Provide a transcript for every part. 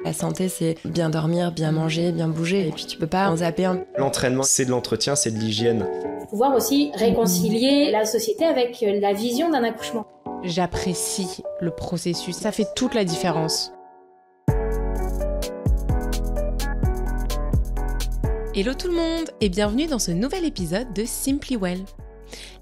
La santé, c'est bien dormir, bien manger, bien bouger, et puis tu peux pas en zapper un. L'entraînement, c'est de l'entretien, c'est de l'hygiène. Pouvoir aussi réconcilier la société avec la vision d'un accouchement. J'apprécie le processus, ça fait toute la différence. Hello tout le monde et bienvenue dans ce nouvel épisode de Simply Well.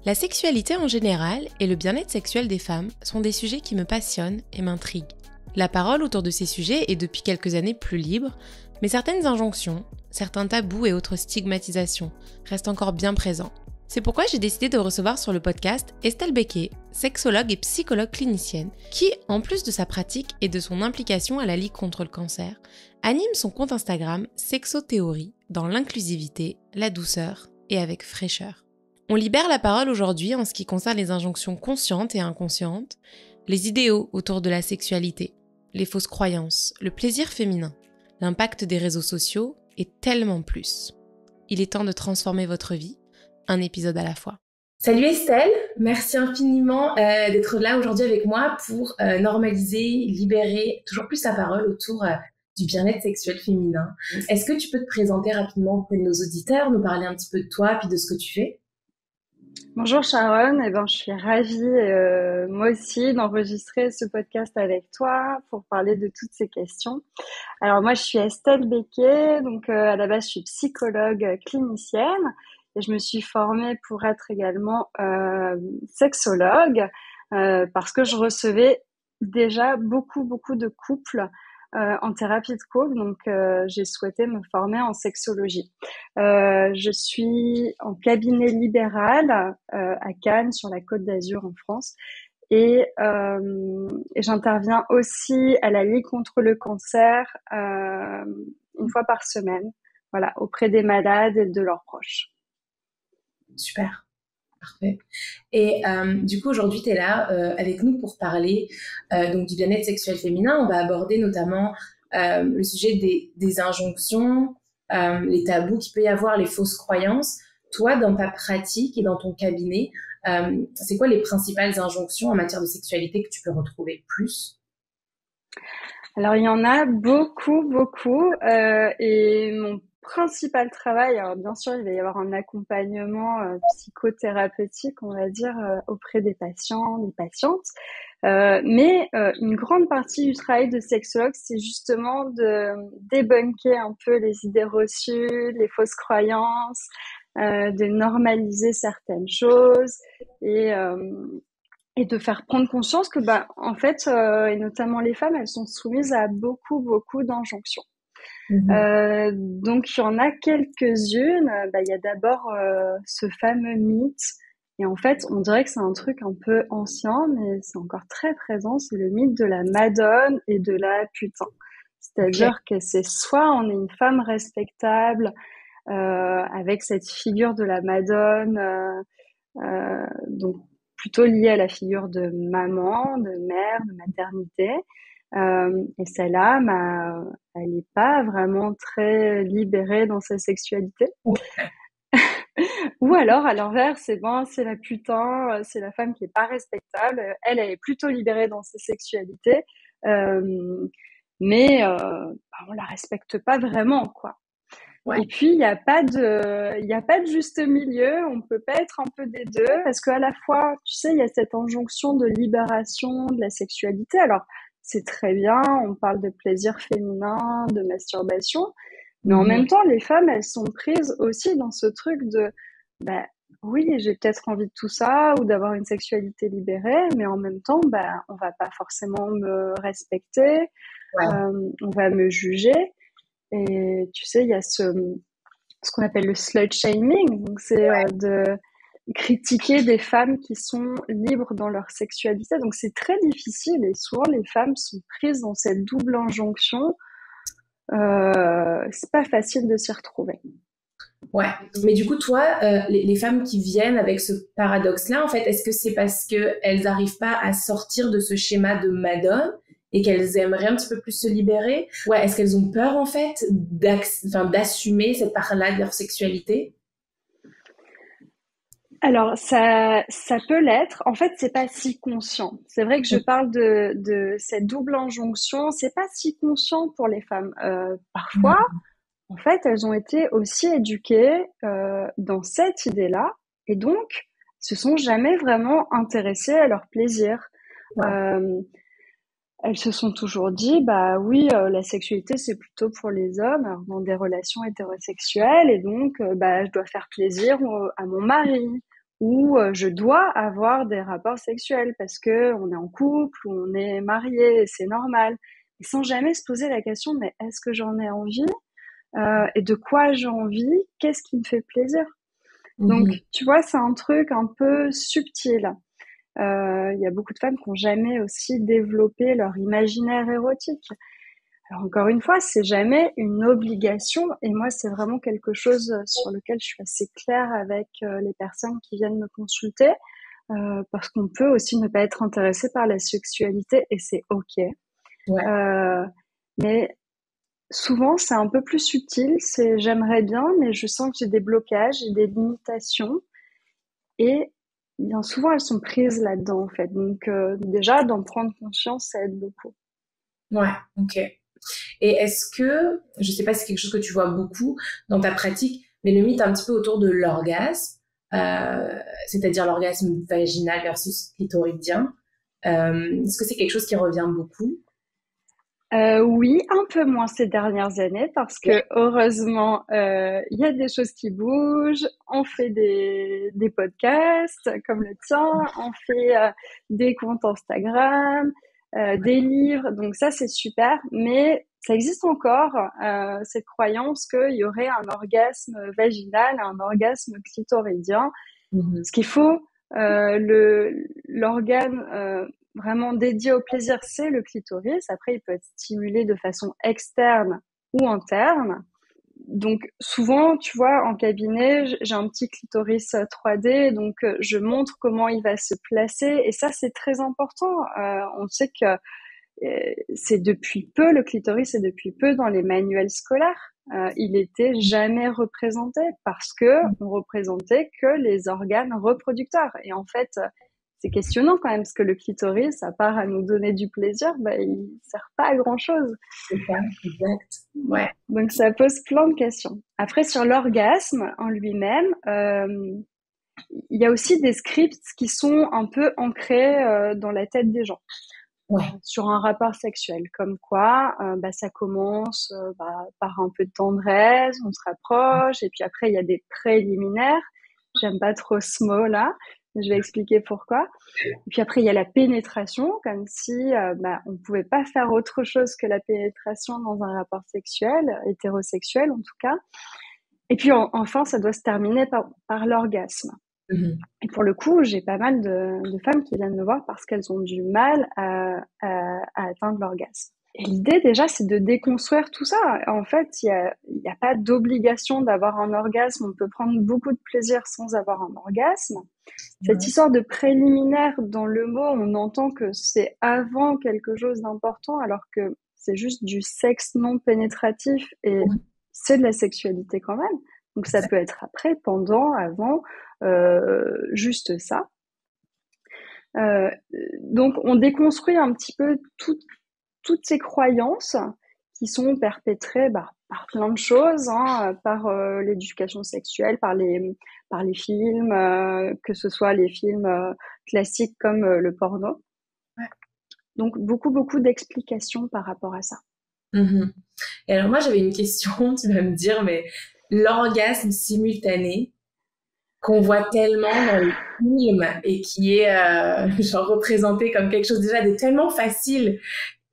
La sexualité en général et le bien-être sexuel des femmes sont des sujets qui me passionnent et m'intriguent. La parole autour de ces sujets est depuis quelques années plus libre, mais certaines injonctions, certains tabous et autres stigmatisations restent encore bien présents. C'est pourquoi j'ai décidé de recevoir sur le podcast Estelle Becquet, sexologue et psychologue clinicienne, qui, en plus de sa pratique et de son implication à la Ligue contre le cancer, anime son compte Instagram Sexothéorie dans l'inclusivité, la douceur et avec fraîcheur. On libère la parole aujourd'hui en ce qui concerne les injonctions conscientes et inconscientes, les idéaux autour de la sexualité, les fausses croyances, le plaisir féminin, l'impact des réseaux sociaux et tellement plus. Il est temps de transformer votre vie, un épisode à la fois. Salut Estelle, merci infiniment d'être là aujourd'hui avec moi pour normaliser, libérer toujours plus la parole autour du bien-être sexuel féminin. Est-ce que tu peux te présenter rapidement auprès de nos auditeurs, nous parler un petit peu de toi puis de ce que tu fais ? Bonjour Sharon, je suis ravie moi aussi d'enregistrer ce podcast avec toi pour parler de toutes ces questions. Alors moi je suis Estelle Becquet, donc à la base je suis psychologue clinicienne et je me suis formée pour être également sexologue parce que je recevais déjà beaucoup de couples en thérapie de couple, donc j'ai souhaité me former en sexologie. Je suis en cabinet libéral à Cannes, sur la Côte d'Azur en France, et j'interviens aussi à la Ligue contre le cancer une fois par semaine, voilà, auprès des malades et de leurs proches. Super. Parfait. Et du coup, aujourd'hui, tu es là avec nous pour parler donc du bien-être sexuel féminin. On va aborder notamment le sujet des injonctions, les tabous qu'il peut y avoir, les fausses croyances. Toi, dans ta pratique et dans ton cabinet, c'est quoi les principales injonctions en matière de sexualité que tu peux retrouver plus ? Alors, il y en a beaucoup, et mon principal travail, alors bien sûr, il va y avoir un accompagnement psychothérapeutique, on va dire, auprès des patients, des patientes. Mais une grande partie du travail de sexologue, c'est justement de débunker un peu les idées reçues, les fausses croyances, de normaliser certaines choses et de faire prendre conscience que, en fait, et notamment les femmes, elles sont soumises à beaucoup d'injonctions. Donc il y en a quelques-unes. Il y a d'abord ce fameux mythe, et en fait on dirait que c'est un truc un peu ancien, mais c'est encore très présent, c'est le mythe de la madone et de la putain. C'est-à-dire que c'est soit on est une femme respectable avec cette figure de la madone, donc plutôt liée à la figure de maman, de mère, de maternité. Et celle-là, elle n'est pas vraiment très libérée dans sa sexualité. Ou alors, à l'inverse, c'est la putain, c'est la femme qui est pas respectable. Elle est plutôt libérée dans sa sexualité, mais on la respecte pas vraiment, quoi. Ouais. Et puis il y a pas de juste milieu. On peut pas être un peu des deux, parce qu'à la fois, tu sais, il y a cette injonction de libération de la sexualité. Alors c'est très bien, on parle de plaisir féminin, de masturbation, mais en même temps, les femmes, elles sont prises aussi dans ce truc de, oui, j'ai peut-être envie de tout ça, ou d'avoir une sexualité libérée, mais en même temps, on va pas forcément me respecter, on va me juger, et tu sais, il y a ce qu'on appelle le slut shaming, donc c'est de critiquer des femmes qui sont libres dans leur sexualité. Donc c'est très difficile et souvent les femmes sont prises dans cette double injonction. C'est pas facile de s'y retrouver. Ouais, mais du coup toi, les femmes qui viennent avec ce paradoxe-là, en fait, est-ce que c'est parce qu'elles n'arrivent pas à sortir de ce schéma de madone et qu'elles aimeraient un petit peu plus se libérer ? Ouais, est-ce qu'elles ont peur en fait d'assumer cette part-là de leur sexualité ? Alors, ça peut l'être. En fait, c'est pas si conscient. C'est vrai que je parle de cette double injonction. C'est pas si conscient pour les femmes. Parfois, en fait, elles ont été aussi éduquées dans cette idée-là, et donc se sont jamais vraiment intéressées à leur plaisir. Elles se sont toujours dit, bah oui, la sexualité c'est plutôt pour les hommes, alors dans des relations hétérosexuelles, et donc bah je dois faire plaisir à mon mari, ou je dois avoir des rapports sexuels parce que on est en couple ou on est marié, et c'est normal, et sans jamais se poser la question, mais est-ce que j'en ai envie, et de quoi j'ai envie, qu'est-ce qui me fait plaisir. Donc tu vois, c'est un truc un peu subtil. Il y a beaucoup de femmes qui n'ont jamais aussi développé leur imaginaire érotique. Alors encore une fois, c'est jamais une obligation, et moi c'est vraiment quelque chose sur lequel je suis assez claire avec les personnes qui viennent me consulter, parce qu'on peut aussi ne pas être intéressé par la sexualité et c'est ok. Mais souvent c'est un peu plus subtil, c'est j'aimerais bien mais je sens que j'ai des blocages, j'ai des limitations, et bien souvent elles sont prises là-dedans en fait. Donc déjà d'en prendre conscience, ça aide beaucoup. Ouais, ok. Et est-ce que, je sais pas si c'est quelque chose que tu vois beaucoup dans ta pratique, mais le mythe un petit peu autour de l'orgasme, c'est-à-dire l'orgasme vaginal versus clitoridien, est-ce que c'est quelque chose qui revient beaucoup? Oui, un peu moins ces dernières années parce que heureusement, il y a des choses qui bougent. On fait des podcasts comme le tien, on fait des comptes Instagram, des livres. Donc ça, c'est super. Mais ça existe encore, cette croyance qu'il y aurait un orgasme vaginal, un orgasme clitoridien. Ce qu'il faut, l'organe vraiment dédié au plaisir, c'est le clitoris. Après, il peut être stimulé de façon externe ou interne. Donc, souvent, tu vois, en cabinet, j'ai un petit clitoris 3D, donc je montre comment il va se placer. Et ça, c'est très important. On sait que c'est depuis peu, le clitoris est depuis peu dans les manuels scolaires. Il était jamais représenté parce que on représentait que les organes reproducteurs. Et en fait, c'est questionnant quand même, parce que le clitoris, à part à nous donner du plaisir, bah, il sert pas à grand chose. C'est ça, exact. Ouais. Donc ça pose plein de questions. Après, sur l'orgasme en lui-même, il y a aussi des scripts qui sont un peu ancrés dans la tête des gens. Sur un rapport sexuel, comme quoi bah, ça commence par un peu de tendresse, on se rapproche, et puis après il y a des préliminaires. J'aime pas trop ce mot-là, je vais expliquer pourquoi. Et puis après il y a la pénétration, comme si on pouvait pas faire autre chose que la pénétration dans un rapport sexuel, hétérosexuel en tout cas. Et puis enfin ça doit se terminer par l'orgasme. Et pour le coup, j'ai pas mal de femmes qui viennent me voir parce qu'elles ont du mal à atteindre l'orgasme. Et l'idée déjà, c'est de déconstruire tout ça. En fait, il y a pas d'obligation d'avoir un orgasme. On peut prendre beaucoup de plaisir sans avoir un orgasme. Cette histoire de préliminaire, dans le mot, on entend que c'est avant quelque chose d'important, alors que c'est juste du sexe non pénétratif et c'est de la sexualité quand même. Donc ça peut être après, pendant, avant, juste ça. Donc on déconstruit un petit peu toutes ces croyances qui sont perpétrées par plein de choses, par l'éducation sexuelle, par les films, que ce soit les films classiques comme le porno. Donc beaucoup d'explications par rapport à ça. Et alors moi j'avais une question, tu vas me dire, mais l'orgasme simultané qu'on voit tellement dans les films et qui est genre représenté comme quelque chose déjà de tellement facile,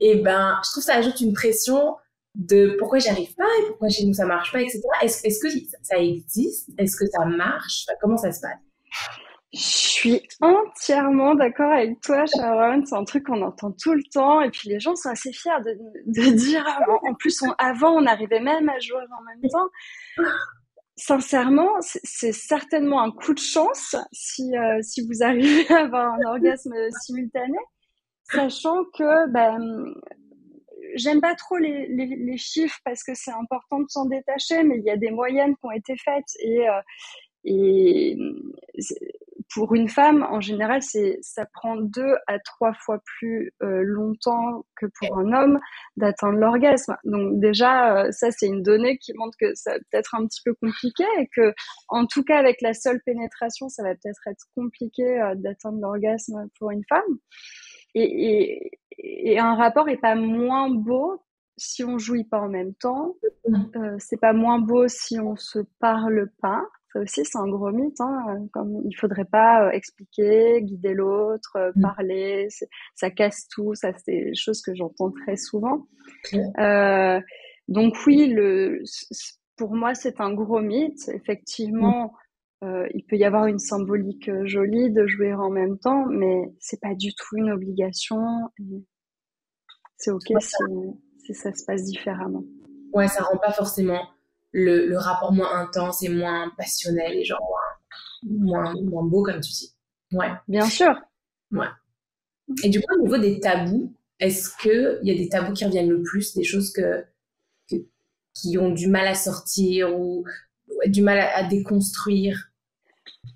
et ben je trouve que ça ajoute une pression de pourquoi j'y arrive pas et pourquoi chez nous ça marche pas, etc. Est-ce que ça existe? Est-ce que ça marche? Comment ça se passe? Je suis entièrement d'accord avec toi, Sharon. C'est un truc qu'on entend tout le temps. Et puis les gens sont assez fiers de dire, en plus, avant, on arrivait même à jouer en même temps. Sincèrement, c'est certainement un coup de chance si vous arrivez à avoir un orgasme simultané, sachant que j'aime pas trop les chiffres parce que c'est important de s'en détacher, mais il y a des moyennes qui ont été faites et pour une femme, en général, ça prend 2 à 3 fois plus longtemps que pour un homme d'atteindre l'orgasme. Donc déjà, ça c'est une donnée qui montre que ça va peut-être un petit peu compliqué et que, en tout cas, avec la seule pénétration, ça va peut-être être compliqué d'atteindre l'orgasme pour une femme. Et un rapport est pas moins beau si on jouit pas en même temps. C'est pas moins beau si on se parle pas. Ça aussi, c'est un gros mythe. Comme il faudrait pas expliquer, guider l'autre, parler. Ça casse tout. Ça, c'est des choses que j'entends très souvent. Donc oui, pour moi, c'est un gros mythe. Effectivement, il peut y avoir une symbolique jolie de jouer en même temps, mais c'est pas du tout une obligation. C'est ok si ça se passe différemment. Ouais, ça rend pas forcément le rapport moins intense et moins passionnel et genre moins beau, comme tu dis. Ouais. Bien sûr. Ouais. Et du coup, au niveau des tabous, est-ce qu'il y a des tabous qui reviennent le plus, des choses qui ont du mal à sortir ou du mal à déconstruire?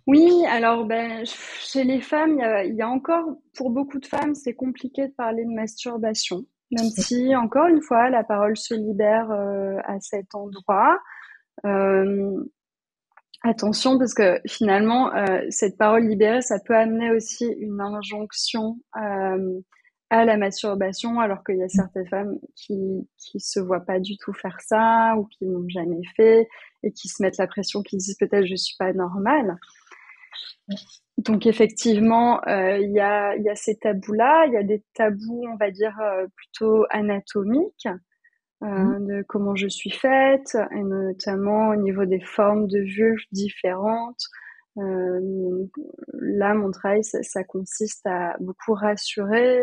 Oui, alors chez les femmes, il y a encore, pour beaucoup de femmes, c'est compliqué de parler de masturbation. Même si, encore une fois, la parole se libère à cet endroit. Attention, parce que finalement, cette parole libérée, ça peut amener aussi une injonction à la masturbation, alors qu'il y a certaines femmes qui se voient pas du tout faire ça, ou qui n'ont jamais fait, et qui se mettent la pression, qui disent peut-être je suis pas normale. Donc effectivement, il y a ces tabous-là, il y a des tabous, on va dire, plutôt anatomiques, de comment je suis faite, et notamment au niveau des formes de vulve différentes. Là, mon travail, ça consiste à beaucoup rassurer,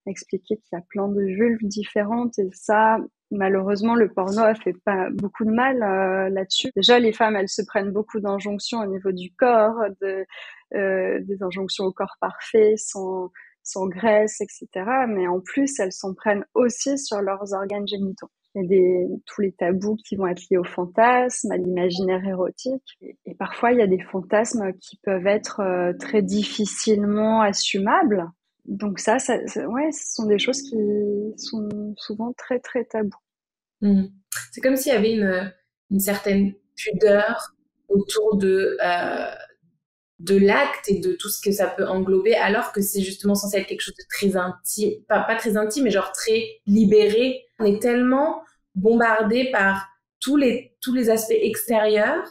expliquer qu'il y a plein de vulves différentes, et ça, malheureusement, le porno a fait pas beaucoup de mal là-dessus. Déjà, les femmes, elles se prennent beaucoup d'injonctions au niveau du corps, des injonctions au corps parfait, sans graisse, etc. Mais en plus, elles s'en prennent aussi sur leurs organes génitaux. Il y a tous les tabous qui vont être liés au fantasme, à l'imaginaire érotique. Et parfois, il y a des fantasmes qui peuvent être très difficilement assumables. Donc ça, ouais, ce sont des choses qui sont souvent très, très tabous. C'est comme s'il y avait une certaine pudeur autour de l'acte et de tout ce que ça peut englober, alors que c'est justement censé être quelque chose de très intime, pas très intime, mais genre très libéré. On est tellement bombardé par tous les aspects extérieurs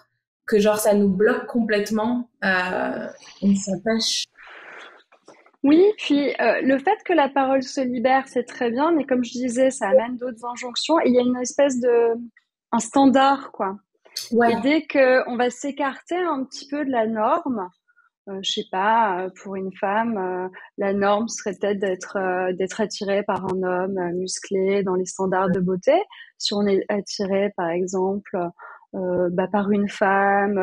que genre ça nous bloque complètement, on s'empêche. Oui, puis le fait que la parole se libère, c'est très bien, mais comme je disais, ça amène d'autres injonctions et il y a une espèce un standard, quoi. Ouais. Et dès qu'on va s'écarter un petit peu de la norme, je sais pas, pour une femme, la norme serait peut-être d'être attirée par un homme musclé dans les standards de beauté. Si on est attiré, par exemple, par une femme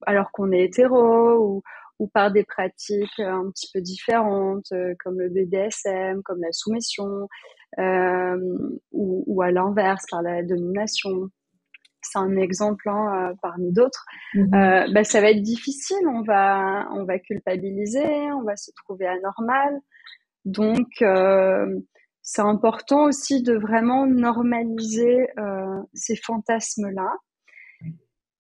alors qu'on est hétéro, ou par des pratiques un petit peu différentes, comme le BDSM, comme la soumission, ou à l'inverse, par la domination. C'est un exemple parmi d'autres. Ça va être difficile, on va culpabiliser, on va se trouver anormal. Donc, c'est important aussi de vraiment normaliser ces fantasmes-là.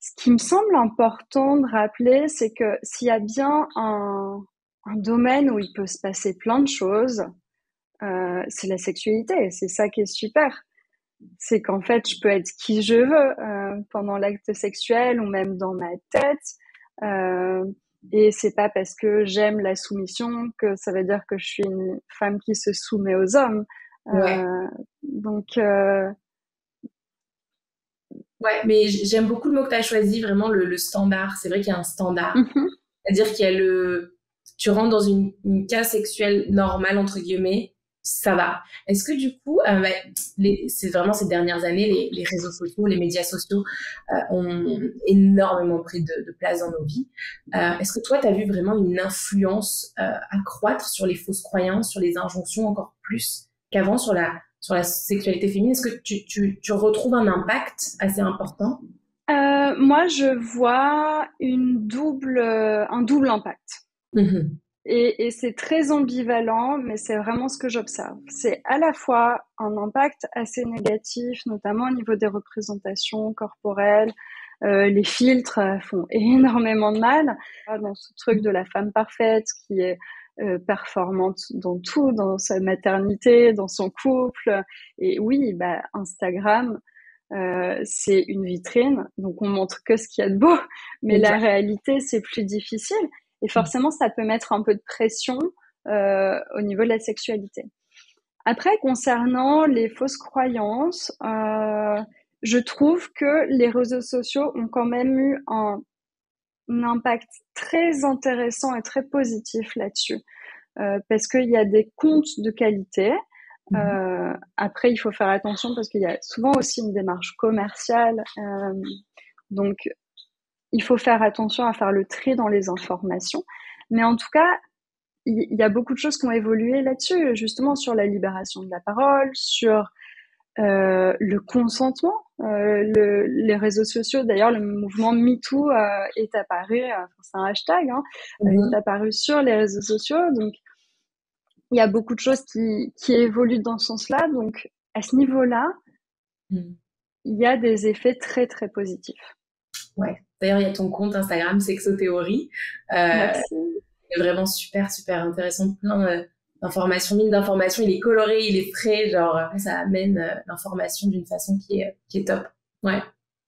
Ce qui me semble important de rappeler, c'est que s'il y a bien un domaine où il peut se passer plein de choses, c'est la sexualité. C'est ça qui est super. C'est qu'en fait, je peux être qui je veux pendant l'acte sexuel ou même dans ma tête. Et c'est pas parce que j'aime la soumission que ça veut dire que je suis une femme qui se soumet aux hommes. Ouais. Donc... Ouais, mais j'aime beaucoup le mot que tu as choisi, vraiment le standard. C'est vrai qu'il y a un standard. C'est-à-dire qu'il y a tu rentres dans une case sexuelle normale, entre guillemets, ça va. Est-ce que du coup, c'est vraiment ces dernières années, les réseaux sociaux, les médias sociaux ont énormément pris de place dans nos vies. Est-ce que toi, tu as vu vraiment une influence accroître sur les fausses croyances, sur les injonctions encore plus qu'avant sur la sexualité féminine? Est-ce que tu retrouves un impact assez important? Moi, je vois un double impact. Mhm. Et c'est très ambivalent, mais c'est vraiment ce que j'observe. C'est à la fois un impact assez négatif, notamment au niveau des représentations corporelles. Les filtres font énormément de mal dans ce truc de la femme parfaite qui est performante dans tout, dans sa maternité, dans son couple. Et oui, Instagram, c'est une vitrine, donc on montre que ce qu'il y a de beau, mais la réalité, c'est plus difficile. Et forcément, ça peut mettre un peu de pression au niveau de la sexualité. Après, concernant les fausses croyances, je trouve que les réseaux sociaux ont quand même eu un impact très intéressant et très positif là-dessus. Parce qu'il y a des comptes de qualité. Après, il faut faire attention parce qu'il y a souvent aussi une démarche commerciale. Donc, il faut faire attention à faire le tri dans les informations. Mais en tout cas, il y a beaucoup de choses qui ont évolué là-dessus, justement sur la libération de la parole, sur le consentement. Les réseaux sociaux, d'ailleurs, le mouvement MeToo est apparu, c'est un hashtag, est apparu sur les réseaux sociaux. Donc, il y a beaucoup de choses qui évoluent dans ce sens-là. Donc, à ce niveau-là, il y a des effets très, très positifs. Ouais. D'ailleurs, il y a ton compte Instagram, Sexothéorie. Merci. C'est vraiment super, super intéressant. Plein d'informations, mine d'informations. Il est coloré, il est frais. Genre, ça amène l'information d'une façon qui est top. Ouais,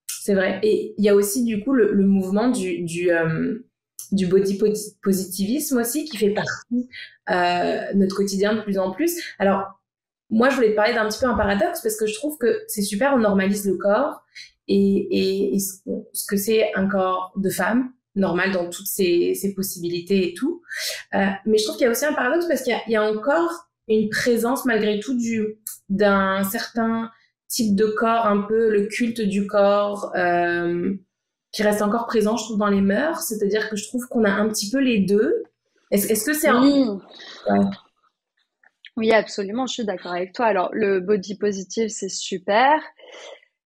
c'est vrai. Et il y a aussi, du coup, le mouvement du body positivisme aussi qui fait partie de notre quotidien de plus en plus. Alors, moi, je voulais te parler d'un petit peu un paradoxe parce que je trouve que c'est super, on normalise le corps et ce que c'est un corps de femme, normal dans toutes ses possibilités et tout. Mais je trouve qu'il y a aussi un paradoxe parce qu'il y a encore une présence malgré tout d'un certain type de corps, un peu le culte du corps qui reste encore présent, je trouve, dans les mœurs. C'est-à-dire que je trouve qu'on a un petit peu les deux. Est-ce que c'est Ouais. Oui, absolument, je suis d'accord avec toi. Alors, le body positive, c'est super.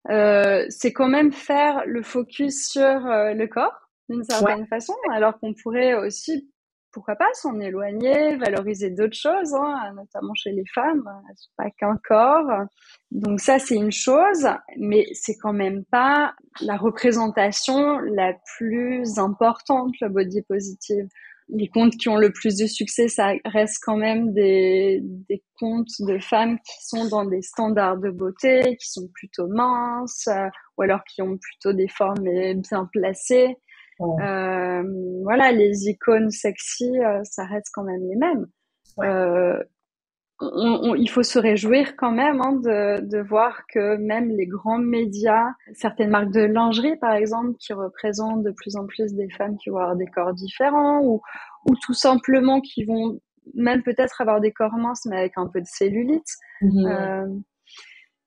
C'est quand même faire le focus sur le corps, d'une certaine façon, alors qu'on pourrait aussi, pourquoi pas, s'en éloigner, valoriser d'autres choses, notamment chez les femmes, elles sont pas qu'un corps. Donc ça, c'est une chose, mais c'est quand même pas la représentation la plus importante, le body positive. Les comptes qui ont le plus de succès, ça reste quand même des comptes de femmes qui sont dans des standards de beauté, qui sont plutôt minces, ou alors qui ont plutôt des formes bien placées. Voilà, les icônes sexy, ça reste quand même les mêmes. Il faut se réjouir quand même de voir que même les grands médias, certaines marques de lingerie par exemple, qui représentent de plus en plus des femmes qui vont avoir des corps différents ou tout simplement qui vont même peut-être avoir des corps minces mais avec un peu de cellulite.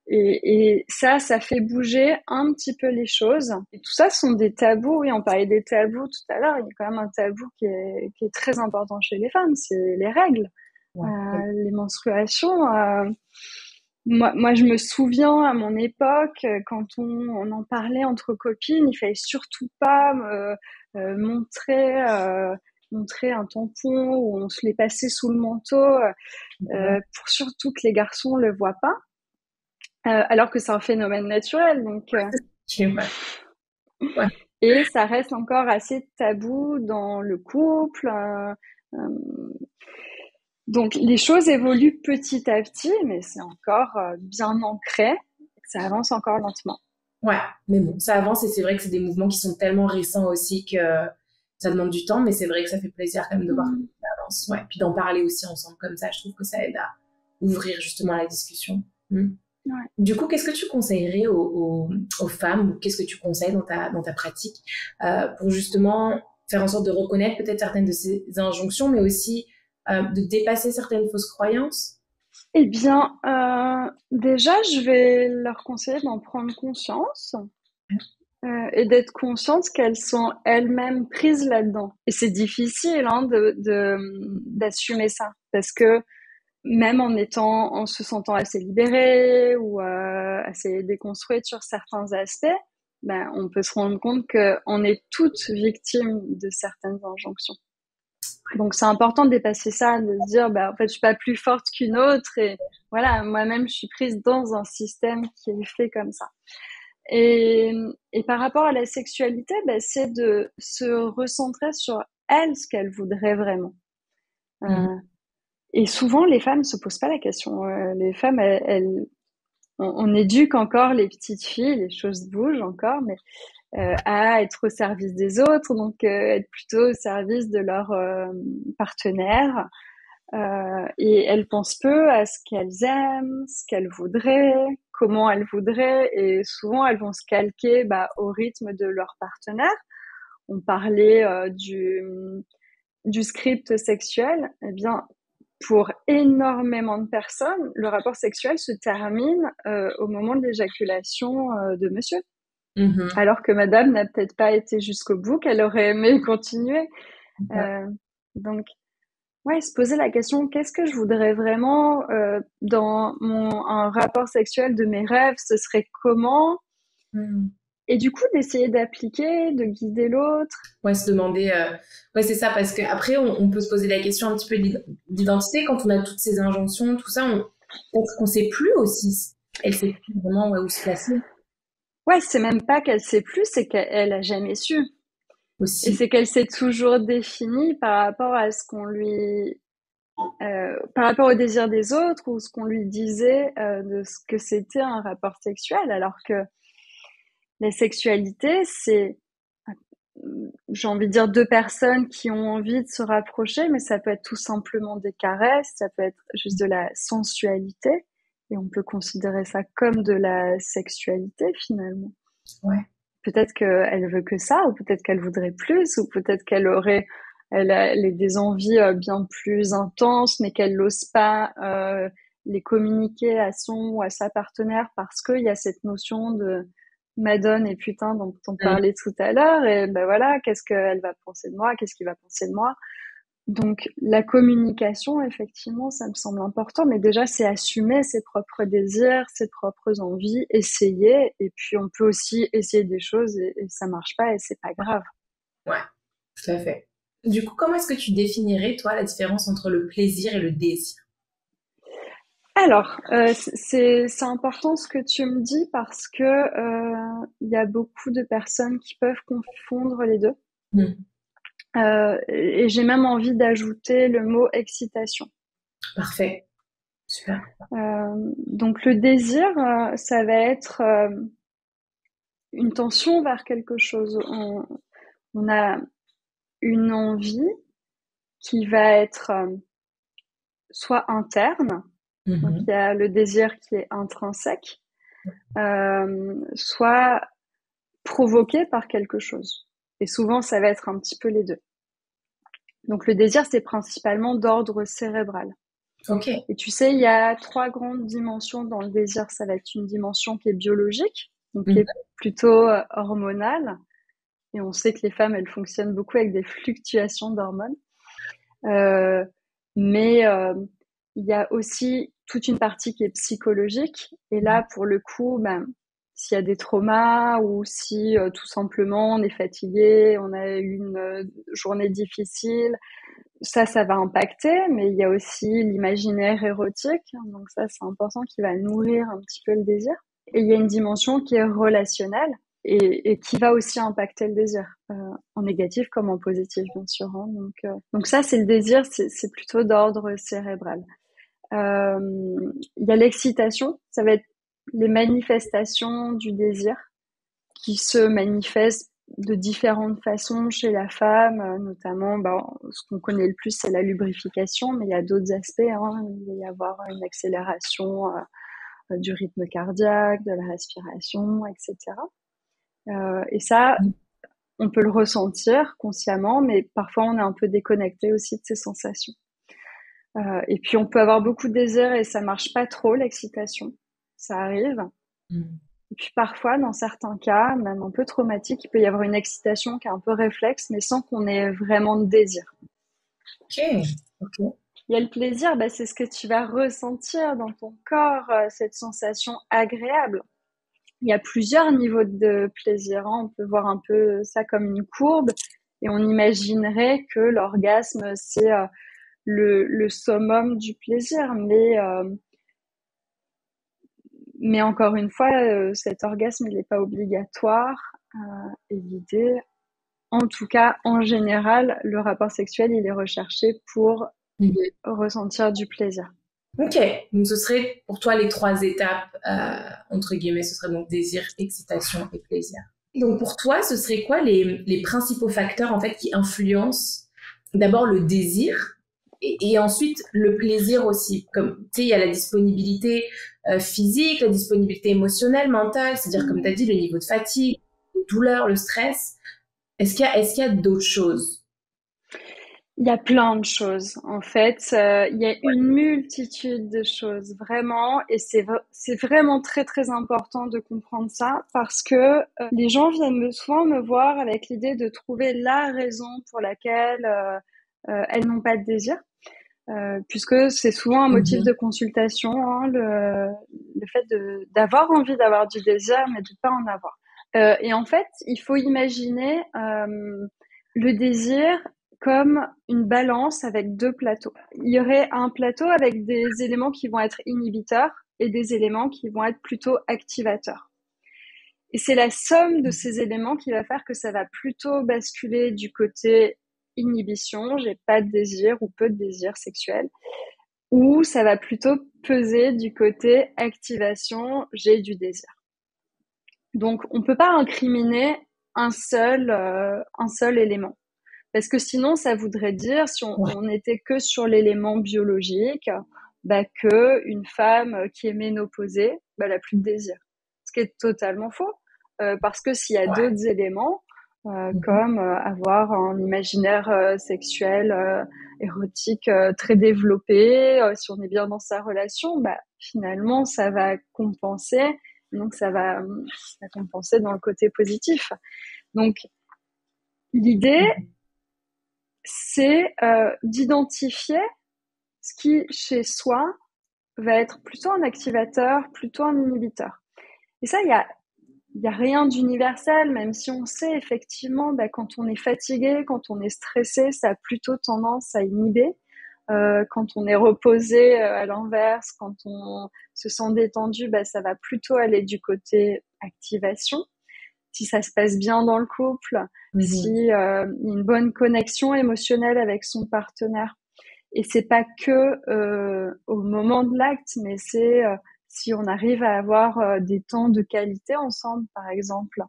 Et ça fait bouger un petit peu les choses. Et tout ça sont des tabous. Oui, on parlait des tabous tout à l'heure. Il y a quand même un tabou qui est très important chez les femmes, c'est les règles. Les menstruations, moi je me souviens à mon époque quand on en parlait entre copines, il fallait surtout pas montrer un tampon ou on se les passait sous le manteau pour surtout que les garçons le voient pas, alors que c'est un phénomène naturel, donc et ça reste encore assez tabou dans le couple. Donc, les choses évoluent petit à petit, mais c'est encore bien ancré. Ça avance encore lentement. Ouais, mais bon, ça avance et c'est vrai que c'est des mouvements qui sont tellement récents aussi que ça demande du temps, mais c'est vrai que ça fait plaisir quand même de voir que ça avance. Ouais, puis d'en parler aussi ensemble comme ça, je trouve que ça aide à ouvrir justement la discussion. Ouais. Du coup, qu'est-ce que tu conseillerais aux femmes ou qu'est-ce que tu conseilles dans ta pratique pour justement faire en sorte de reconnaître peut-être certaines de ces injonctions, mais aussi de dépasser certaines fausses croyances? Eh bien, déjà, je vais leur conseiller d'en prendre conscience et d'être conscientes qu'elles sont elles-mêmes prises là-dedans. Et c'est difficile d'assumer ça, parce que même en se sentant assez libérée ou assez déconstruite sur certains aspects, on peut se rendre compte qu'on est toutes victimes de certaines injonctions. Donc c'est important de dépasser ça, de se dire en fait je suis pas plus forte qu'une autre et voilà, moi-même je suis prise dans un système qui est fait comme ça. Et par rapport à la sexualité, c'est de se recentrer sur elle, ce qu'elle voudrait vraiment. Et souvent les femmes se posent pas la question. Les femmes, on éduque encore les petites filles, les choses bougent encore, mais à être au service des autres, donc être plutôt au service de leur partenaire. Et elles pensent peu à ce qu'elles aiment, ce qu'elles voudraient, comment elles voudraient, et souvent elles vont se calquer au rythme de leur partenaire. On parlait du script sexuel. Eh bien, pour énormément de personnes, le rapport sexuel se termine au moment de l'éjaculation de monsieur. Alors que madame n'a peut-être pas été jusqu'au bout, qu'elle aurait aimé continuer. Donc, se poser la question, qu'est-ce que je voudrais vraiment dans un rapport sexuel de mes rêves, ce serait comment Et du coup, d'essayer d'appliquer, de guider l'autre. Se demander... c'est ça, parce qu'après, on peut se poser la question un petit peu d'identité. Quand on a toutes ces injonctions, tout ça, peut-être qu'on ne sait plus aussi. Elle ne sait plus vraiment où se placer. C'est même pas qu'elle sait plus, c'est qu'elle a jamais su. Aussi. Et c'est qu'elle s'est toujours définie par rapport à ce qu'on lui... par rapport au désir des autres ou ce qu'on lui disait de ce que c'était un rapport sexuel, alors que la sexualité, c'est, j'ai envie de dire, deux personnes qui ont envie de se rapprocher, mais ça peut être tout simplement des caresses, ça peut être juste de la sensualité, et on peut considérer ça comme de la sexualité finalement. Peut-être qu'elle veut que ça, ou peut-être qu'elle voudrait plus, ou peut-être qu'elle aurait des envies bien plus intenses, mais qu'elle n'ose pas les communiquer à son ou à sa partenaire parce qu'il y a cette notion de madone et putain dont on parlait tout à l'heure. Et voilà, qu'est-ce qu'elle va penser de moi, qu'est-ce qu'il va penser de moi. Donc la communication, effectivement, ça me semble important, mais déjà c'est assumer ses propres désirs, ses propres envies, essayer, et puis on peut aussi essayer des choses et ça marche pas et c'est pas grave. Tout à fait. Du coup, comment est-ce que tu définirais, toi, la différence entre le plaisir et le désir ? Alors, c'est important ce que tu me dis parce que y a beaucoup de personnes qui peuvent confondre les deux. Et j'ai même envie d'ajouter le mot excitation. Parfait. Super. Donc le désir, ça va être une tension vers quelque chose. On a une envie qui va être soit interne, donc il y a le désir qui est intrinsèque, soit provoqué par quelque chose. Et souvent, ça va être un petit peu les deux. Donc le désir, c'est principalement d'ordre cérébral. Et tu sais, il y a 3 grandes dimensions dans le désir. Ça va être une dimension qui est biologique, donc qui est plutôt hormonale. Et on sait que les femmes, elles fonctionnent beaucoup avec des fluctuations d'hormones. Mais il y a aussi toute une partie qui est psychologique. Et là, pour le coup, s'il y a des traumas ou si tout simplement on est fatigué, on a eu une journée difficile, ça va impacter. Mais il y a aussi l'imaginaire érotique. Donc ça, c'est important, qui va nourrir un petit peu le désir. Et il y a une dimension qui est relationnelle. Et qui va aussi impacter le désir, en négatif comme en positif, bien sûr. Donc ça, c'est le désir, c'est plutôt d'ordre cérébral. Il y a l'excitation, ça va être les manifestations du désir qui se manifestent de différentes façons chez la femme, notamment, ce qu'on connaît le plus, c'est la lubrification, mais il y a d'autres aspects. Il va y avoir une accélération du rythme cardiaque, de la respiration, etc. Et ça, on peut le ressentir consciemment, mais parfois on est un peu déconnecté aussi de ces sensations. Et puis on peut avoir beaucoup de désir et ça marche pas trop, l'excitation. Ça arrive. Et puis parfois, dans certains cas, même un peu traumatiques, il peut y avoir une excitation qui est un peu réflexe, mais sans qu'on ait vraiment de désir. Il y a le plaisir, c'est ce que tu vas ressentir dans ton corps, cette sensation agréable. il y a plusieurs niveaux de plaisir, hein. On peut voir un peu ça comme une courbe et on imaginerait que l'orgasme, c'est le summum du plaisir. Mais encore une fois, cet orgasme, il n'est pas obligatoire. Et l'idée, en tout cas, en général, le rapport sexuel, il est recherché pour ressentir du plaisir. Ok, donc ce serait pour toi les 3 étapes, entre guillemets, ce serait donc désir, excitation et plaisir. Donc pour toi, ce serait quoi les principaux facteurs en fait qui influencent d'abord le désir et ensuite le plaisir aussi? Comme tu sais, il y a la disponibilité physique, la disponibilité émotionnelle, mentale, c'est-à-dire comme tu as dit, le niveau de fatigue, de douleur, le stress. Est-ce qu'il y a d'autres choses? Il y a plein de choses, en fait. Il y a une multitude de choses, vraiment. Et c'est vraiment très, très important de comprendre ça parce que les gens viennent souvent me voir avec l'idée de trouver la raison pour laquelle elles n'ont pas de désir. Puisque c'est souvent un motif de consultation, hein, le fait d'avoir envie d'avoir du désir, mais de pas en avoir. Et en fait, il faut imaginer le désir comme une balance avec 2 plateaux. Il y aurait un plateau avec des éléments qui vont être inhibiteurs et des éléments qui vont être plutôt activateurs. Et c'est la somme de ces éléments qui va faire que ça va plutôt basculer du côté inhibition, j'ai pas de désir ou peu de désir sexuel, ou ça va plutôt peser du côté activation, j'ai du désir. Donc on peut pas incriminer un seul élément. Parce que sinon, ça voudrait dire, si on était que sur l'élément biologique, que une femme qui est ménopausée, elle n'a plus de désir. Ce qui est totalement faux. Parce que s'il y a d'autres éléments, comme avoir un imaginaire sexuel, érotique très développé, si on est bien dans sa relation, finalement, ça va compenser. Donc, ça va compenser dans le côté positif. Donc, l'idée, c'est d'identifier ce qui, chez soi, va être plutôt un activateur, plutôt un inhibiteur. Et ça, il y a rien d'universel, même si on sait effectivement, quand on est fatigué, quand on est stressé, ça a plutôt tendance à inhiber. Quand on est reposé, à l'inverse, quand on se sent détendu, ça va plutôt aller du côté activation. Si ça se passe bien dans le couple, si y a une bonne connexion émotionnelle avec son partenaire. Et c'est pas que au moment de l'acte, mais c'est si on arrive à avoir des temps de qualité ensemble, par exemple.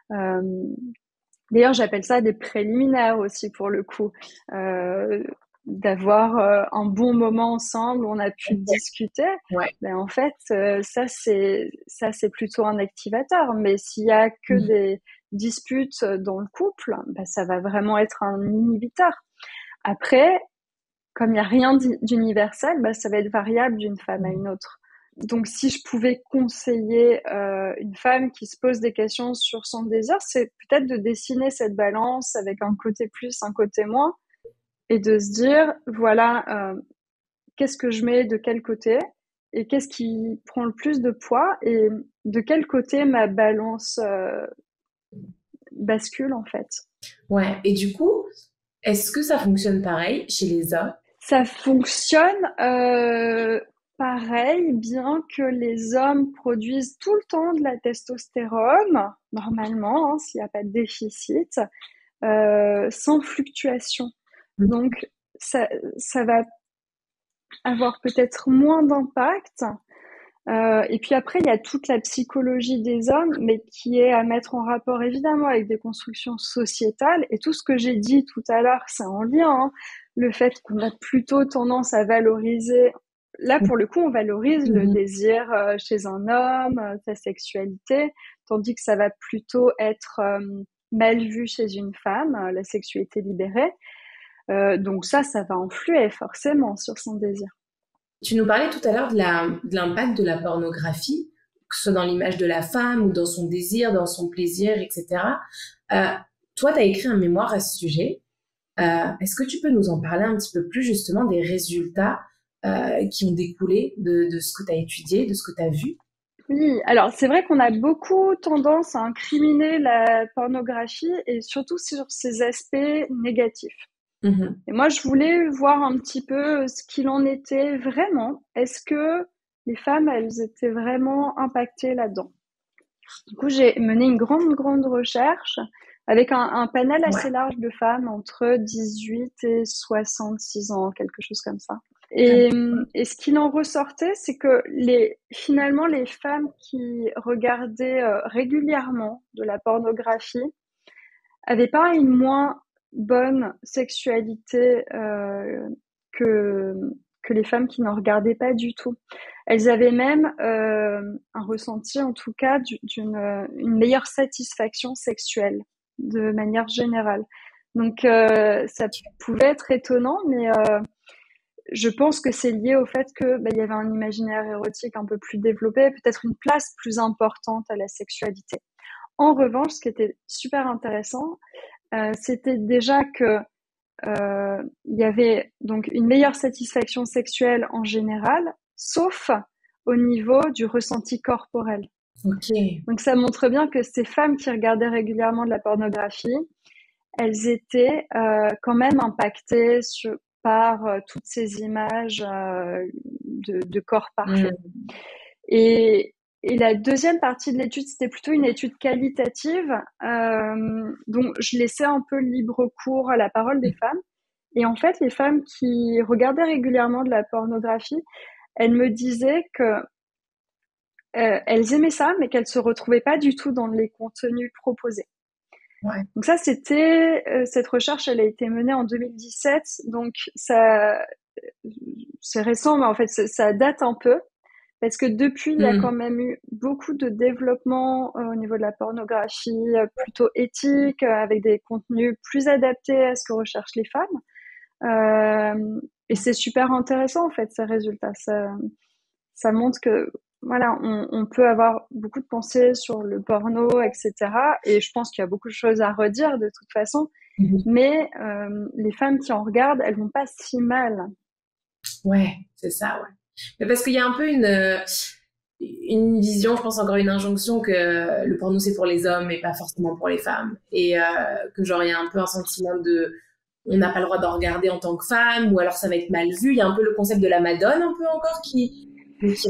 D'ailleurs, j'appelle ça des préliminaires aussi pour le coup. D'avoir un bon moment ensemble où on a pu discuter. En fait, ça c'est plutôt un activateur. Mais s'il y a que des disputes dans le couple, ça va vraiment être un inhibiteur. Après, comme il n'y a rien d'universel, ça va être variable d'une femme à une autre. Donc, si je pouvais conseiller une femme qui se pose des questions sur son désir, c'est peut-être de dessiner cette balance avec un côté plus, un côté moins, et de se dire, voilà, qu'est-ce que je mets de quel côté et qu'est-ce qui prend le plus de poids et de quel côté ma balance bascule en fait. Ouais, et du coup, est-ce que ça fonctionne pareil chez les hommes? Ça fonctionne pareil, bien que les hommes produisent tout le temps de la testostérone, normalement, hein, s'il n'y a pas de déficit, sans fluctuation. Donc, ça va avoir peut-être moins d'impact. Et puis après, il y a toute la psychologie des hommes, mais qui est à mettre en rapport évidemment avec des constructions sociétales. Et tout ce que j'ai dit tout à l'heure, c'est en lien. Hein. Le fait qu'on a plutôt tendance à valoriser... Là, pour le coup, on valorise le désir chez un homme, sa sexualité, tandis que ça va plutôt être mal vu chez une femme, la sexualité libérée. Donc ça va influer forcément sur son désir. Tu nous parlais tout à l'heure de l'impact de la pornographie, que ce soit dans l'image de la femme ou dans son désir, dans son plaisir, etc. Toi, tu as écrit un mémoire à ce sujet. Est-ce que tu peux nous en parler un petit peu plus justement des résultats qui ont découlé de ce que tu as étudié, de ce que tu as vu? Oui, alors c'est vrai qu'on a beaucoup tendance à incriminer la pornographie et surtout sur ses aspects négatifs. Et moi, je voulais voir un petit peu ce qu'il en était vraiment. Est-ce que les femmes, elles étaient vraiment impactées là-dedans? Du coup, j'ai mené une grande recherche avec un panel assez large de femmes entre 18 et 66 ans, quelque chose comme ça. Et ce qu'il en ressortait, c'est que finalement, les femmes qui regardaient régulièrement de la pornographie avaient pas une moins bonne sexualité que les femmes qui n'en regardaient pas du tout. Elles avaient même un ressenti, en tout cas, une meilleure satisfaction sexuelle de manière générale. Donc, ça pouvait être étonnant, mais je pense que c'est lié au fait que il y avait un imaginaire érotique un peu plus développé, peut-être une place plus importante à la sexualité. En revanche, ce qui était super intéressant, c'était déjà que il y avait donc une meilleure satisfaction sexuelle en général, sauf au niveau du ressenti corporel. Okay. Donc ça montre bien que ces femmes qui regardaient régulièrement de la pornographie, elles étaient quand même impactées par toutes ces images de corps parfaits. Et la deuxième partie de l'étude, c'était plutôt une étude qualitative, dont je laissais un peu libre cours à la parole des femmes. Et en fait, les femmes qui regardaient régulièrement de la pornographie, elles me disaient que elles aimaient ça, mais qu'elles se retrouvaient pas du tout dans les contenus proposés. Ouais. Donc ça, c'était cette recherche, elle a été menée en 2017, donc ça, c'est récent, mais en fait, ça date un peu. Parce que depuis, il y a quand même eu beaucoup de développement au niveau de la pornographie, plutôt éthique, avec des contenus plus adaptés à ce que recherchent les femmes. Et c'est super intéressant, en fait, ces résultats. Ça montre que, voilà, on peut avoir beaucoup de pensées sur le porno, etc. Et je pense qu'il y a beaucoup de choses à redire, de toute façon. Mais les femmes qui en regardent, elles vont pas si mal. Ouais, c'est ça, ouais. Mais parce qu'il y a un peu une vision, je pense encore une injonction que le porno c'est pour les hommes et pas forcément pour les femmes. Et que genre il y a un peu un sentiment de on n'a pas le droit d'en regarder en tant que femme, ou alors ça va être mal vu. Il y a un peu le concept de la madone un peu encore qui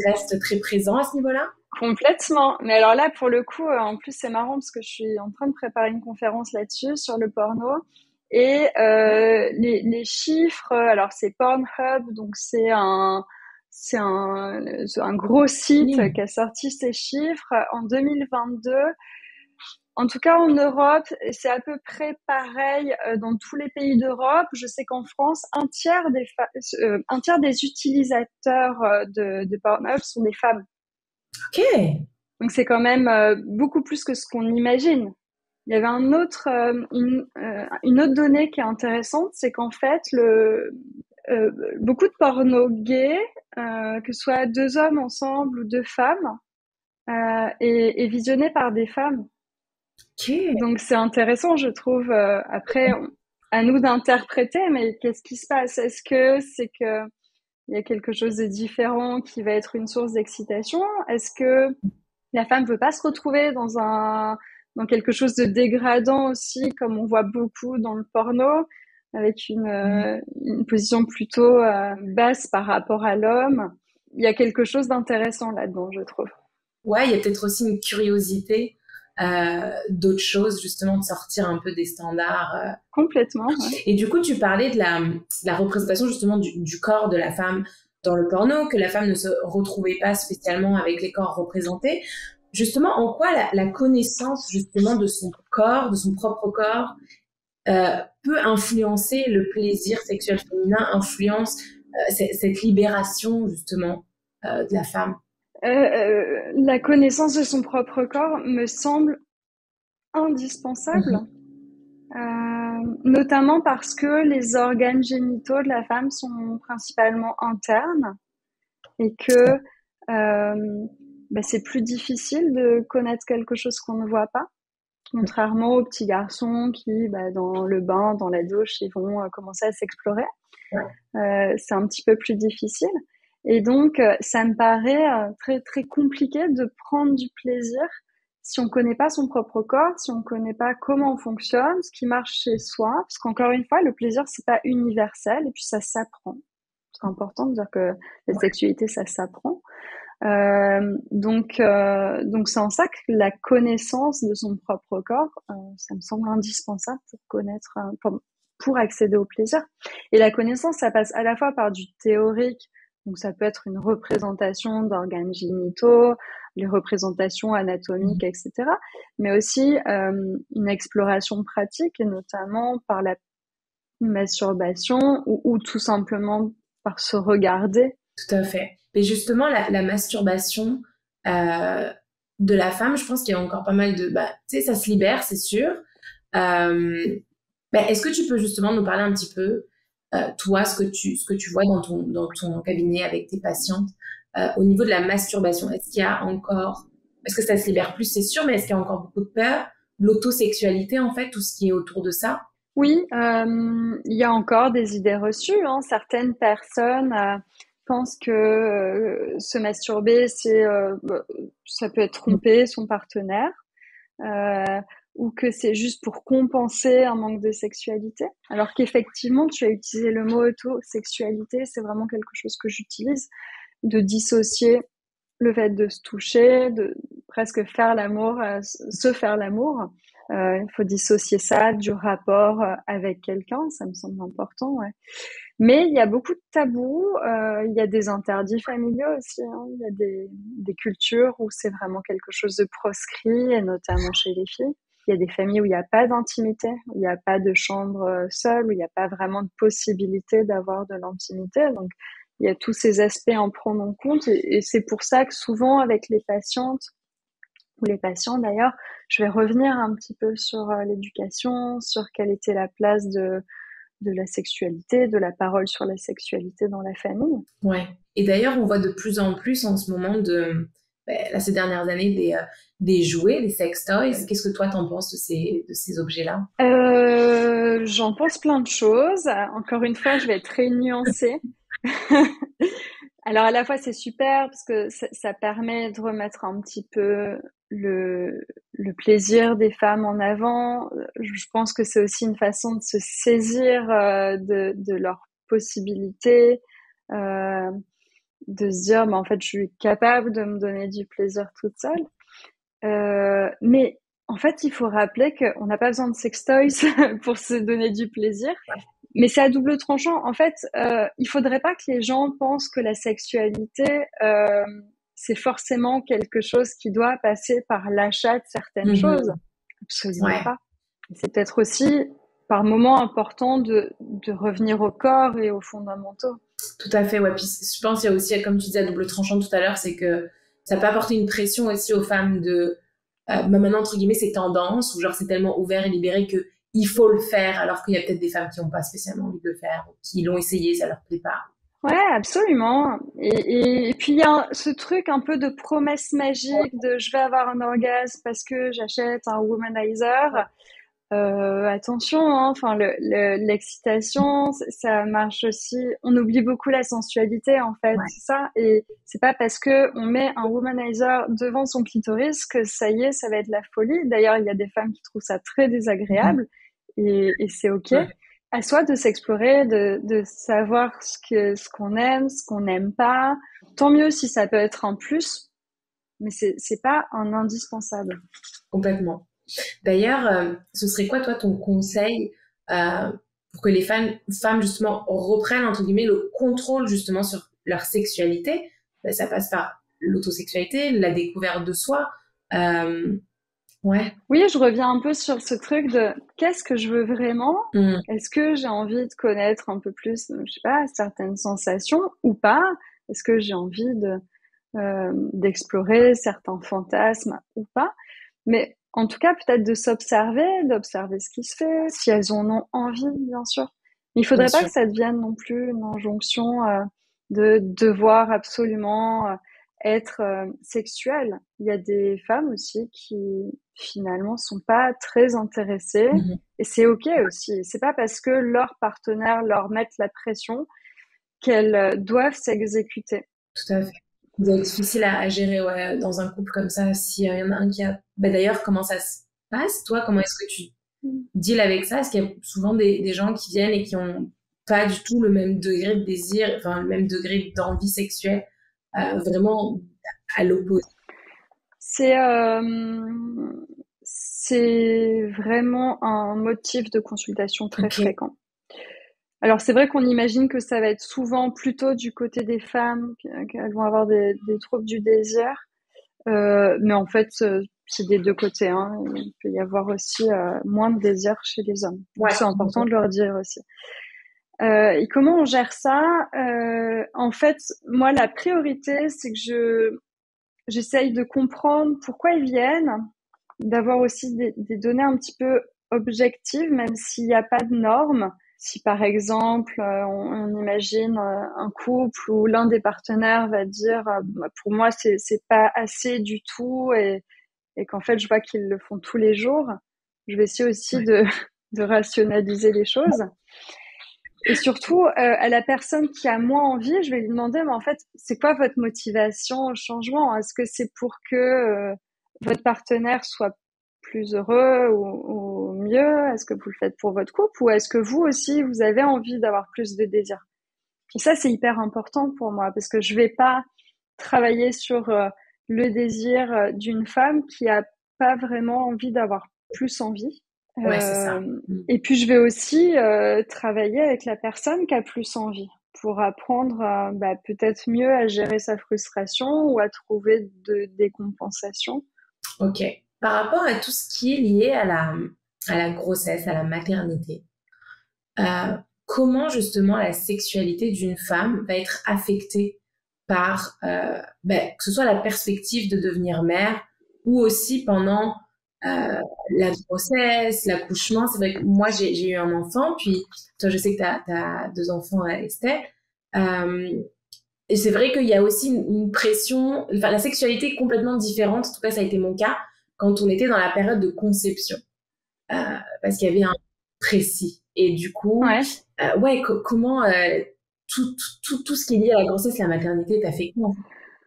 reste très présent à ce niveau-là. Complètement. Mais alors là, pour le coup, en plus c'est marrant parce que je suis en train de préparer une conférence là-dessus sur le porno. Et les chiffres, alors c'est Pornhub, donc c'est un gros site qui a sorti ces chiffres en 2022. En tout cas, en Europe, c'est à peu près pareil dans tous les pays d'Europe. Je sais qu'en France, un tiers des utilisateurs de Pornhub sont des femmes. Ok. Donc c'est quand même beaucoup plus que ce qu'on imagine. Il y avait une autre donnée qui est intéressante, c'est qu'en fait, beaucoup de porno gay, que ce soit deux hommes ensemble ou deux femmes, est visionné par des femmes. Okay. Donc c'est intéressant, je trouve. Après, à nous d'interpréter, mais qu'est-ce qui se passe? Est-ce que c'est que il y a quelque chose de différent qui va être une source d'excitation? Est-ce que la femme veut pas se retrouver dans quelque chose de dégradant aussi, comme on voit beaucoup dans le porno, avec une position plutôt basse par rapport à l'homme? Il y a quelque chose d'intéressant là-dedans, je trouve. Ouais, il y a peut-être aussi une curiosité d'autres choses, justement, de sortir un peu des standards. Complètement. Ouais. Et du coup, tu parlais de la représentation justement du corps de la femme dans le porno, que la femme ne se retrouvait pas spécialement avec les corps représentés. Justement, en quoi la connaissance justement de son corps, de son propre corps, peut influencer le plaisir sexuel féminin, influence cette libération justement de la femme? La connaissance de son propre corps me semble indispensable, notamment parce que les organes génitaux de la femme sont principalement internes et que c'est plus difficile de connaître quelque chose qu'on ne voit pas, contrairement aux petits garçons qui, dans le bain, dans la douche, ils vont commencer à s'explorer. C'est un petit peu plus difficile. Et donc, ça me paraît très, très compliqué de prendre du plaisir si on connaît pas son propre corps, si on connaît pas comment on fonctionne, ce qui marche chez soi. Parce qu'encore une fois, le plaisir, c'est pas universel et puis ça s'apprend. C'est important de dire que la sexualité, ça s'apprend. Donc c'est en ça que la connaissance de son propre corps, ça me semble indispensable pour connaître, pour accéder au plaisir. Et la connaissance, ça passe à la fois par du théorique, donc ça peut être une représentation d'organes génitaux, les représentations anatomiques, etc. Mais aussi une exploration pratique, et notamment par la masturbation ou tout simplement par se regarder. Tout à fait. Mais justement, la masturbation de la femme, je pense qu'il y a encore pas mal de... tu sais, ça se libère, c'est sûr. Est-ce que tu peux justement nous parler un petit peu, toi, ce que tu vois dans ton cabinet avec tes patientes, au niveau de la masturbation? Est-ce qu'il y a encore... Est-ce que ça se libère plus, c'est sûr, mais est-ce qu'il y a encore beaucoup de peur? L'autosexualité, en fait, tout ce qui est autour de ça? Oui, il y a encore des idées reçues. Certaines personnes pensent que se masturber, ça peut être tromper son partenaire, ou que c'est juste pour compenser un manque de sexualité. Alors qu'effectivement, tu as utilisé le mot autosexualité, c'est vraiment quelque chose que j'utilise, de dissocier le fait de se toucher, de presque faire l'amour, se faire l'amour. Il faut dissocier ça du rapport avec quelqu'un, ça me semble important, ouais. Mais il y a beaucoup de tabous, il y a des interdits familiaux aussi, il y a des cultures où c'est vraiment quelque chose de proscrit, et notamment chez les filles. Il y a des familles où il n'y a pas d'intimité, où il n'y a pas de chambre seule, où il n'y a pas vraiment de possibilité d'avoir de l'intimité. Donc, il y a tous ces aspects à en prendre en compte, et c'est pour ça que souvent avec les patientes, ou les patients d'ailleurs, je vais revenir un petit peu sur l'éducation, sur quelle était la place de la sexualité, de la parole sur la sexualité dans la famille. Ouais. Et d'ailleurs, on voit de plus en plus en ce moment ces dernières années, des jouets, des sex toys. Qu'est-ce que toi t'en penses de ces objets-là? J'en pense plein de choses. Encore une fois, je vais être très nuancée. Alors à la fois c'est super parce que ça permet de remettre un petit peu le plaisir des femmes en avant. Je pense que c'est aussi une façon de se saisir de leurs possibilités, de se dire en fait je suis capable de me donner du plaisir toute seule. Mais en fait il faut rappeler qu'on n'a pas besoin de sex toys pour se donner du plaisir. Mais c'est à double tranchant. En fait, il faudrait pas que les gens pensent que la sexualité, c'est forcément quelque chose qui doit passer par l'achat de certaines choses. Absolument pas. C'est peut-être aussi, par moments, important de revenir au corps et aux fondamentaux. Tout à fait, ouais. Puis je pense qu'il y a aussi, comme tu disais, à double tranchant tout à l'heure, c'est que ça peut apporter une pression aussi aux femmes de... maintenant, entre guillemets, c'est tendance, ou genre c'est tellement ouvert et libéré que il faut le faire, alors qu'il y a peut-être des femmes qui n'ont pas spécialement envie de le faire, ou qui l'ont essayé, ça leur plaît pas. Ouais, absolument. Et puis il y a ce truc un peu de promesse magique de je vais avoir un orgasme parce que j'achète un womanizer. Attention, enfin l'excitation, ça marche aussi. On oublie beaucoup la sensualité en fait, c'est ça. Et c'est pas parce que on met un womanizer devant son clitoris que ça y est, ça va être la folie. D'ailleurs, il y a des femmes qui trouvent ça très désagréable et c'est ok. À soi de s'explorer, de savoir ce qu'on aime, ce qu'on n'aime pas. Tant mieux si ça peut être un plus, mais c'est pas un indispensable. Complètement. D'ailleurs, ce serait quoi, toi, ton conseil pour que les femmes justement reprennent, entre guillemets, le contrôle justement sur leur sexualité? Ça passe par l'autosexualité, la découverte de soi. Ouais. Oui, je reviens un peu sur ce truc de qu'est-ce que je veux vraiment? Est-ce que j'ai envie de connaître un peu plus, je sais pas, certaines sensations ou pas? Est-ce que j'ai envie d'explorer certains fantasmes ou pas? Mais en tout cas, peut-être d'observer ce qui se fait, si elles en ont envie, bien sûr. Mais il faudrait pas que ça devienne non plus une injonction de devoir absolument être sexuelle. Il y a des femmes aussi qui finalement sont pas très intéressées et c'est ok aussi. C'est pas parce que leur partenaire leur met la pression qu'elles doivent s'exécuter. Tout à fait. Ça doit être difficile à gérer dans un couple comme ça, s'il y en a un qui a... d'ailleurs, comment ça se passe, toi? Comment est-ce que tu deals avec ça? Est-ce qu'il y a souvent des gens qui viennent et qui ont pas du tout le même degré de désir, enfin, le même degré d'envie sexuelle, vraiment à l'opposé? C'est vraiment un motif de consultation très fréquent. Alors, c'est vrai qu'on imagine que ça va être souvent plutôt du côté des femmes, qu'elles vont avoir des troubles du désir. Mais en fait, c'est des deux côtés. Hein. Il peut y avoir aussi moins de désir chez les hommes. Donc, c'est important de leur dire aussi. Et comment on gère ça? En fait, moi, la priorité, c'est que j'essaye de comprendre pourquoi ils viennent, d'avoir aussi des données un petit peu objectives, même s'il n'y a pas de normes. Si par exemple, on imagine un couple où l'un des partenaires va dire pour moi c'est pas assez du tout et qu'en fait je vois qu'ils le font tous les jours, je vais essayer aussi de rationaliser les choses. Et surtout, à la personne qui a moins envie, je vais lui demander, mais en fait, c'est quoi votre motivation au changement? Est-ce que c'est pour que votre partenaire soit plus heureux ou mieux? Est-ce que vous le faites pour votre couple? Ou est-ce que vous aussi, vous avez envie d'avoir plus de désir? Et ça, c'est hyper important pour moi parce que je vais pas travailler sur le désir d'une femme qui a pas vraiment envie d'avoir plus envie. Ouais, c'est ça. Et puis, je vais aussi travailler avec la personne qui a plus envie pour apprendre peut-être mieux à gérer sa frustration ou à trouver des compensations. Ok. Par rapport à tout ce qui est lié à la grossesse, à la maternité, comment justement la sexualité d'une femme va être affectée par que ce soit la perspective de devenir mère ou aussi pendant la grossesse, l'accouchement? C'est vrai que moi j'ai eu un enfant, puis toi je sais que t'as 2 enfants, Estelle, et c'est vrai qu'il y a aussi une pression, enfin la sexualité est complètement différente, en tout cas ça a été mon cas quand on était dans la période de conception, parce qu'il y avait un précis et du coup comment tout ce qui est lié à la grossesse, la maternité t'affecte?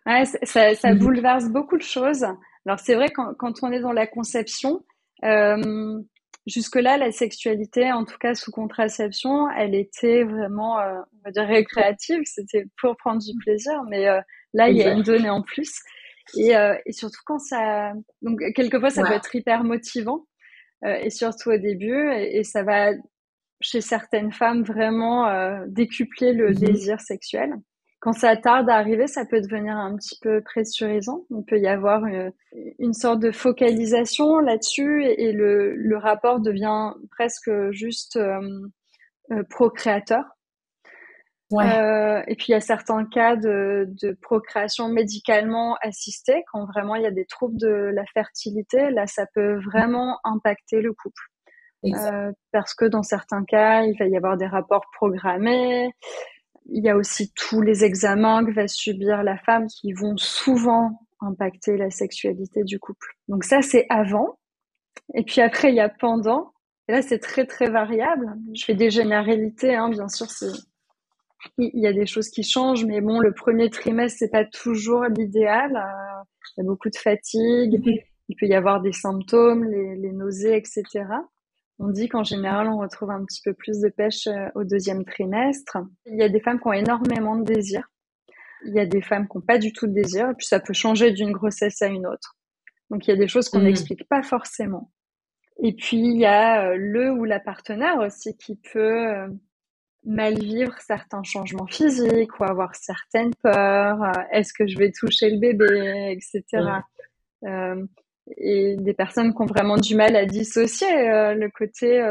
Ouais, ça bouleverse beaucoup de choses. Alors c'est vrai quand on est dans la conception, jusque-là la sexualité, en tout cas sous contraception, elle était vraiment, on va dire récréative. C'était pour prendre du plaisir, mais là il y a une donnée en plus. Et surtout quand ça, donc quelquefois ça peut être hyper motivant, et surtout au début, et ça va chez certaines femmes vraiment décupler le désir sexuel. Quand ça tarde à arriver, ça peut devenir un petit peu pressurisant. Il peut y avoir une sorte de focalisation là-dessus et le rapport devient presque juste procréateur. Et puis il y a certains cas de procréation médicalement assistée, quand vraiment il y a des troubles de la fertilité. Là, ça peut vraiment impacter le couple. Parce que dans certains cas, il va y avoir des rapports programmés. Il y a aussi tous les examens que va subir la femme qui vont souvent impacter la sexualité du couple. Donc ça, c'est avant. Et puis après, il y a pendant. Et là, c'est très, très variable. Je fais des généralités, hein, bien sûr. Il y a des choses qui changent, mais bon, le premier trimestre, c'est pas toujours l'idéal. Il y a beaucoup de fatigue. Il peut y avoir des symptômes, les nausées, etc. On dit qu'en général, on retrouve un petit peu plus de pêche au 2e trimestre. Il y a des femmes qui ont énormément de désir. Il y a des femmes qui n'ont pas du tout de désir. Et puis, ça peut changer d'une grossesse à une autre. Donc, il y a des choses qu'on n'explique pas forcément. Et puis, il y a le ou la partenaire aussi qui peut mal vivre certains changements physiques ou avoir certaines peurs. Est-ce que je vais toucher le bébé, etc. Et des personnes qui ont vraiment du mal à dissocier le côté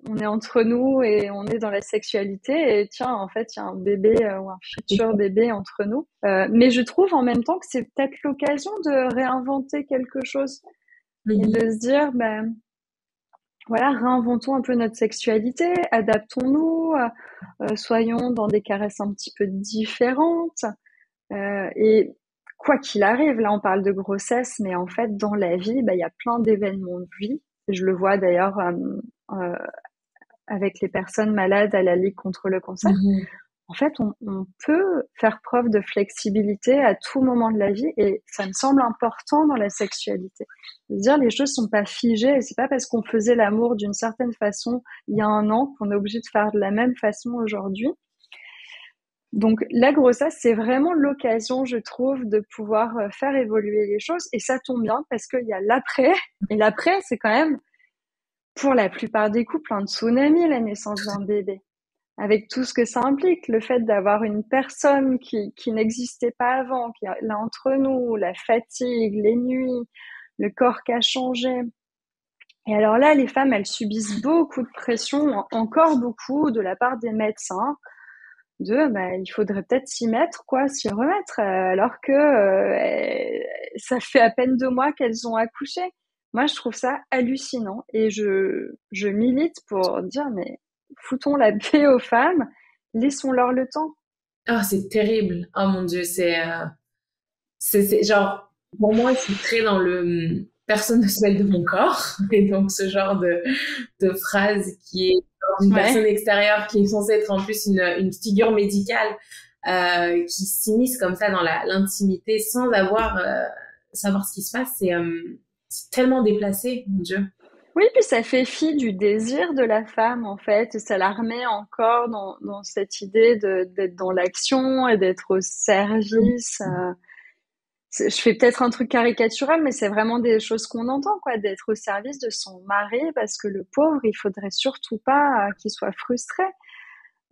on est entre nous et on est dans la sexualité et tiens, en fait, il y a un bébé ou un futur bébé entre nous. Mais je trouve en même temps que c'est peut-être l'occasion de réinventer quelque chose et de se dire voilà, réinventons un peu notre sexualité, adaptons-nous, soyons dans des caresses un petit peu différentes et quoi qu'il arrive, là on parle de grossesse, mais en fait dans la vie, il y a plein d'événements de vie. Je le vois d'ailleurs avec les personnes malades à la Ligue contre le cancer. en fait, on peut faire preuve de flexibilité à tout moment de la vie et ça me semble important dans la sexualité. Dire les choses sont pas figées et c'est pas parce qu'on faisait l'amour d'une certaine façon il y a un an qu'on est obligé de faire de la même façon aujourd'hui. Donc la grossesse, c'est vraiment l'occasion, je trouve, de pouvoir faire évoluer les choses et ça tombe bien parce qu'il y a l'après et l'après, c'est quand même pour la plupart des couples un tsunami, la naissance d'un bébé. Avec tout ce que ça implique, le fait d'avoir une personne qui n'existait pas avant, qui est là entre nous, la fatigue, les nuits, le corps qui a changé. Et alors là, les femmes, elles subissent beaucoup de pression, encore beaucoup, de la part des médecins, il faudrait peut-être s'y mettre, s'y remettre, alors que ça fait à peine 2 mois qu'elles ont accouché. Moi, je trouve ça hallucinant et je milite pour dire, mais foutons la paix aux femmes, laissons-leur le temps. Ah, c'est terrible. Oh mon Dieu, c'est genre, pour moi, c'est très dans le personne ne se mêle de mon corps. Et donc, ce genre de phrase qui est une personne extérieure qui est censée être en plus une figure médicale qui s'immisce comme ça dans l'intimité sans avoir savoir ce qui se passe, c'est tellement déplacé, mon Dieu. Oui, puis ça fait fi du désir de la femme, en fait. Ça la remet encore dans cette idée d'être dans l'action et d'être au service. Je fais peut-être un truc caricatural, mais c'est vraiment des choses qu'on entend, d'être au service de son mari, parce que le pauvre, il faudrait surtout pas qu'il soit frustré.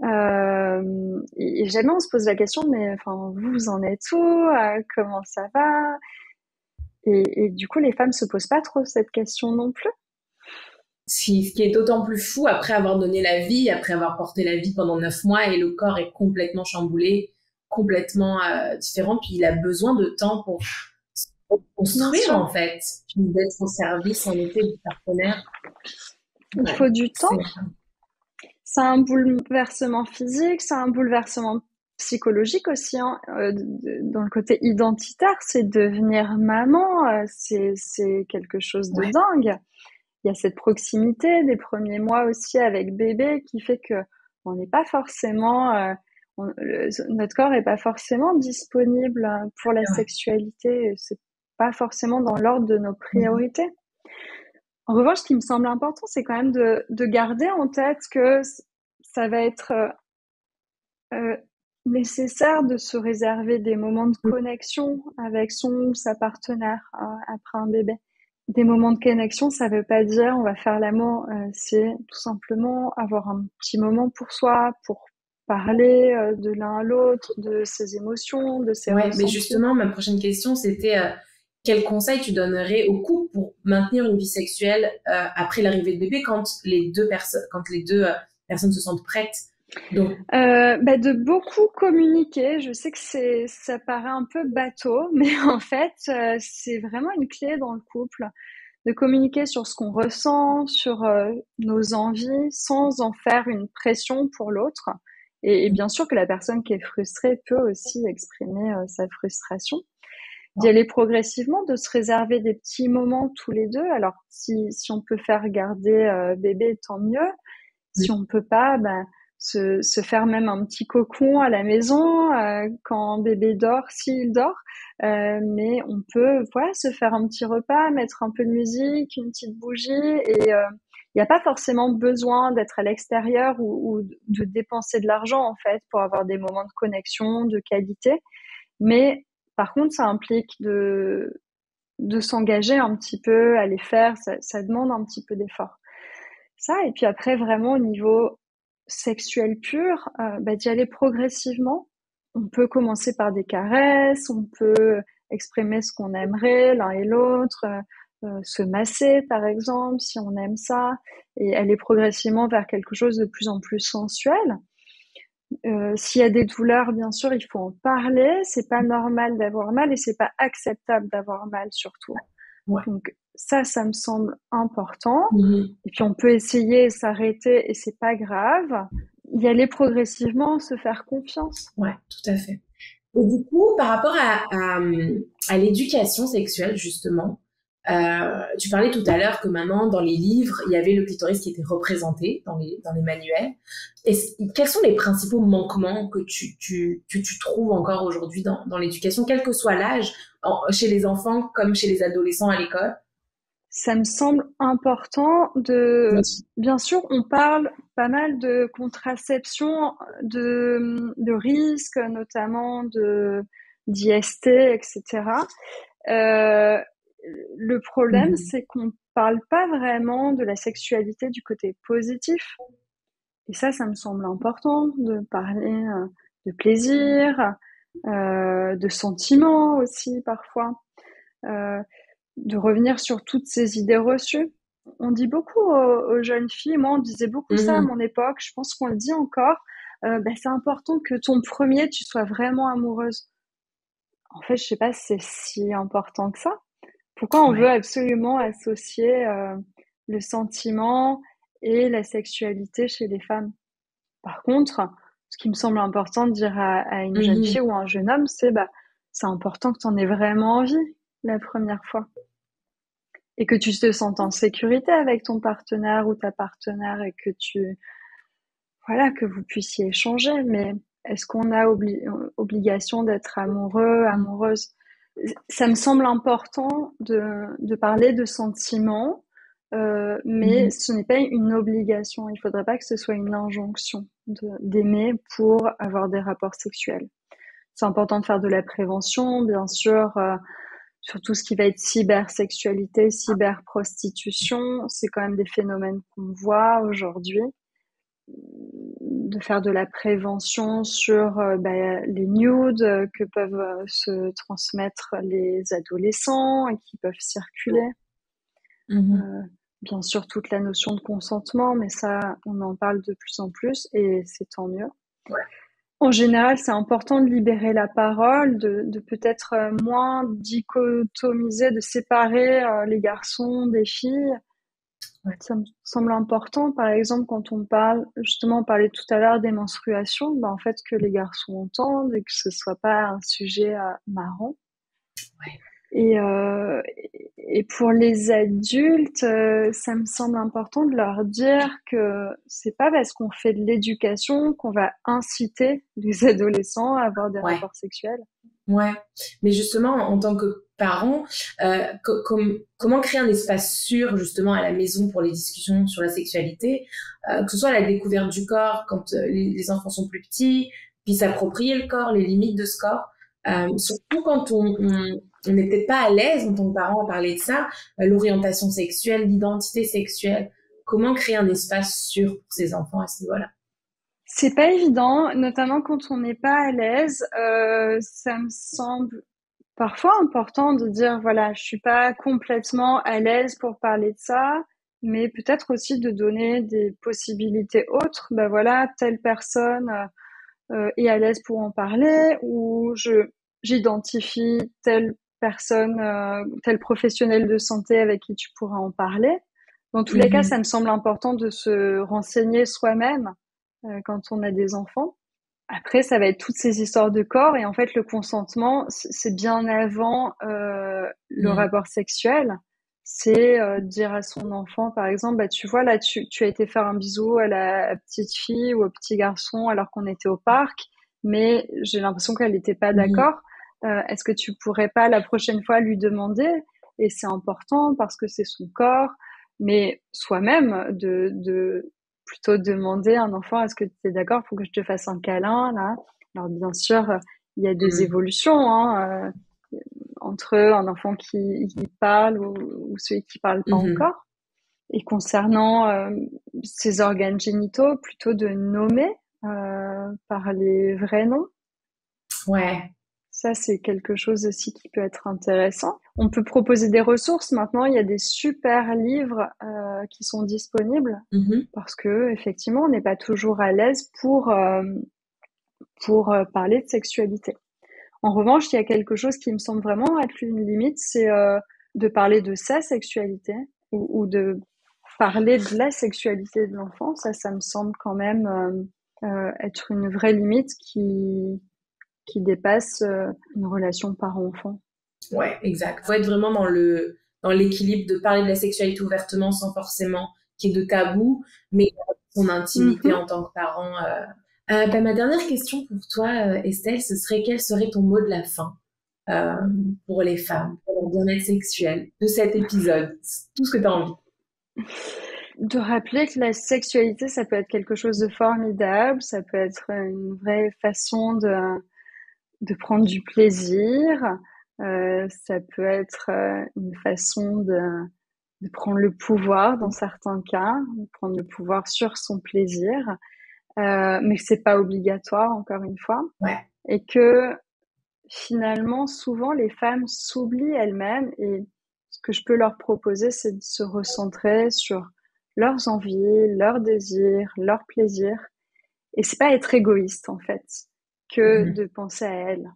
Et jamais on se pose la question, mais enfin, vous en êtes où? Comment ça va? Et du coup, les femmes se posent pas trop cette question non plus. Ce qui est d'autant plus fou après avoir donné la vie, après avoir porté la vie pendant 9 mois et le corps est complètement chamboulé, complètement différent, puis il a besoin de temps pour se construire en fait, puis d'être au service en effet du partenaire. Il faut du temps. C'est un bouleversement physique, c'est un bouleversement psychologique aussi, dans le côté identitaire, c'est devenir maman, c'est quelque chose de dingue. Il y a cette proximité des premiers mois aussi avec bébé qui fait que on n'est pas forcément, notre corps est pas forcément disponible pour la sexualité. C'est pas forcément dans l'ordre de nos priorités. En revanche, ce qui me semble important, c'est quand même de garder en tête que ça va être nécessaire de se réserver des moments de connexion avec son ou sa partenaire après un bébé. Des moments de connexion, ça veut pas dire on va faire l'amour, c'est tout simplement avoir un petit moment pour soi, pour parler de l'un à l'autre, de ses émotions, de ses ressentis. Mais justement, ma prochaine question, c'était quel conseil tu donnerais au couple pour maintenir une vie sexuelle après l'arrivée de bébé quand les deux personnes se sentent prêtes? Donc... de beaucoup communiquer. Je sais que ça paraît un peu bateau, mais en fait, c'est vraiment une clé dans le couple de communiquer sur ce qu'on ressent, sur nos envies, sans en faire une pression pour l'autre. Et bien sûr que la personne qui est frustrée peut aussi exprimer sa frustration. D'y aller progressivement, de se réserver des petits moments tous les deux. Alors, si on peut faire garder bébé, tant mieux. Si on peut pas, se faire même un petit cocon à la maison quand bébé dort, s'il dort. Mais on peut se faire un petit repas, mettre un peu de musique, une petite bougie. Et il n'y a pas forcément besoin d'être à l'extérieur ou de dépenser de l'argent, en fait, pour avoir des moments de connexion, de qualité. Mais par contre, ça implique de s'engager un petit peu à les faire. Ça demande un petit peu d'effort. Ça, et puis après, vraiment, au niveau sexuel pur, d'y aller progressivement. On peut commencer par des caresses, on peut exprimer ce qu'on aimerait l'un et l'autre, se masser par exemple si on aime ça, et aller progressivement vers quelque chose de plus en plus sensuel. S'il y a des douleurs, bien sûr, il faut en parler. C'est pas normal d'avoir mal et c'est pas acceptable d'avoir mal surtout. Donc ça me semble important. Et puis on peut essayer et s'arrêter et c'est pas grave. Y aller progressivement, se faire confiance. Ouais, tout à fait. Et du coup, par rapport à l'éducation sexuelle, justement, Tu parlais tout à l'heure que maintenant, dans les livres, il y avait le clitoris qui était représenté dans les manuels. Quels sont les principaux manquements que tu trouves encore aujourd'hui dans l'éducation, quel que soit l'âge, chez les enfants comme chez les adolescents à l'école? Ça me semble important bien sûr, on parle pas mal de contraception, de risques, notamment d'IST, etc. Le problème, c'est qu'on parle pas vraiment de la sexualité du côté positif. Et ça me semble important de parler de plaisir, de sentiments aussi parfois, de revenir sur toutes ces idées reçues. On dit beaucoup aux jeunes filles, moi on disait beaucoup ça à mon époque, je pense qu'on le dit encore, c'est important que ton premier, tu sois vraiment amoureuse. En fait, je sais pas si c'est si important que ça. Pourquoi on veut absolument associer le sentiment et la sexualité chez les femmes? Par contre, ce qui me semble important de dire à une jeune fille ou à un jeune homme, c'est important que tu en aies vraiment envie la première fois. Et que tu te sentes en sécurité avec ton partenaire ou ta partenaire et que que vous puissiez échanger. Mais est-ce qu'on a obligation d'être amoureux, amoureuse? Ça me semble important de parler de sentiments, mais ce n'est pas une obligation. Il faudrait pas que ce soit une injonction d'aimer pour avoir des rapports sexuels. C'est important de faire de la prévention, bien sûr, sur tout ce qui va être cybersexualité, cyberprostitution. C'est quand même des phénomènes qu'on voit aujourd'hui. De faire de la prévention sur les nudes que peuvent se transmettre les adolescents et qui peuvent circuler. Bien sûr, toute la notion de consentement, mais ça, on en parle de plus en plus et c'est tant mieux. Ouais. En général, c'est important de libérer la parole, de peut-être moins dichotomiser, de séparer les garçons des filles. Ouais. Ça me semble important, par exemple, quand on parlait tout à l'heure des menstruations, en fait, que les garçons entendent et que ce soit pas un sujet marrant. Ouais. Et pour les adultes, ça me semble important de leur dire que c'est pas parce qu'on fait de l'éducation qu'on va inciter les adolescents à avoir des rapports sexuels. Ouais, mais justement, en tant que parent, comment créer un espace sûr justement à la maison pour les discussions sur la sexualité, que ce soit la découverte du corps quand les enfants sont plus petits, puis s'approprier le corps, les limites de ce corps, surtout quand on n'est peut-être pas à l'aise en tant que parent à parler de ça, l'orientation sexuelle, l'identité sexuelle, comment créer un espace sûr pour ces enfants à ce niveau-là? C'est pas évident, notamment quand on n'est pas à l'aise. Ça me semble parfois important de dire voilà, je suis pas complètement à l'aise pour parler de ça, mais peut-être aussi de donner des possibilités autres. Telle personne est à l'aise pour en parler, ou j'identifie telle personne, tel professionnel de santé avec qui tu pourras en parler. Dans tous les cas, ça me semble important de se renseigner soi-même quand on a des enfants. Après, ça va être toutes ces histoires de corps, et en fait, le consentement, c'est bien avant le rapport sexuel. C'est dire à son enfant, par exemple, tu vois, là, tu as été faire un bisou à la petite fille ou au petit garçon alors qu'on était au parc, mais j'ai l'impression qu'elle n'était pas d'accord. Est-ce que tu pourrais pas la prochaine fois lui demander? Et c'est important parce que c'est son corps, mais soi-même de plutôt demander à un enfant, est-ce que tu es d'accord pour que je te fasse un câlin là? Alors bien sûr, il y a des évolutions entre un enfant qui parle ou celui qui parle pas encore. Et concernant ses organes génitaux, plutôt de nommer par les vrais noms. Ouais. Ça, c'est quelque chose aussi qui peut être intéressant. On peut proposer des ressources. Maintenant, il y a des super livres qui sont disponibles parce que effectivement, on n'est pas toujours à l'aise pour parler de sexualité. En revanche, il y a quelque chose qui me semble vraiment être une limite, c'est de parler de sa sexualité ou de parler de la sexualité de l'enfant. Ça me semble quand même être une vraie limite qui dépasse une relation parent-enfant. Ouais, exact. Faut être vraiment dans le dans l'équilibre de parler de la sexualité ouvertement sans forcément qu'il y ait de tabou, mais son intimité en tant que parent. Ma dernière question pour toi, Estelle, ce serait quel serait ton mot de la fin pour les femmes, pour leur bien-être sexuel de cet épisode, tout ce que tu as envie. De rappeler que la sexualité, ça peut être quelque chose de formidable, ça peut être une vraie façon de prendre du plaisir, ça peut être une façon de prendre le pouvoir dans certains cas, de prendre le pouvoir sur son plaisir, mais que c'est pas obligatoire, encore une fois, et que finalement, souvent, les femmes s'oublient elles-mêmes, et ce que je peux leur proposer, c'est de se recentrer sur leurs envies, leurs désirs, leurs plaisirs. Et c'est pas être égoïste, en fait, que de penser à elles.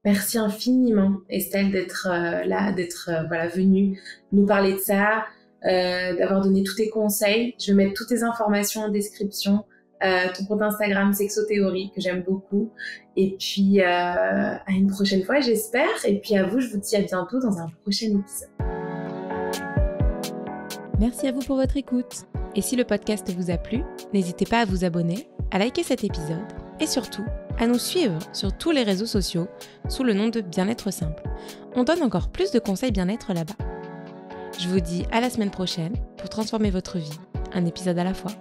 Merci infiniment, Estelle, d'être là, d'être venue nous parler de ça, d'avoir donné tous tes conseils. Je vais mettre toutes tes informations en description. Ton compte Instagram Sexothéorie, que j'aime beaucoup. Et puis, à une prochaine fois, j'espère. Et puis à vous, je vous dis à bientôt dans un prochain épisode. Merci à vous pour votre écoute. Et si le podcast vous a plu, n'hésitez pas à vous abonner, à liker cet épisode et surtout à nous suivre sur tous les réseaux sociaux sous le nom de Bien-être Simple. On donne encore plus de conseils bien-être là-bas. Je vous dis à la semaine prochaine pour transformer votre vie, un épisode à la fois.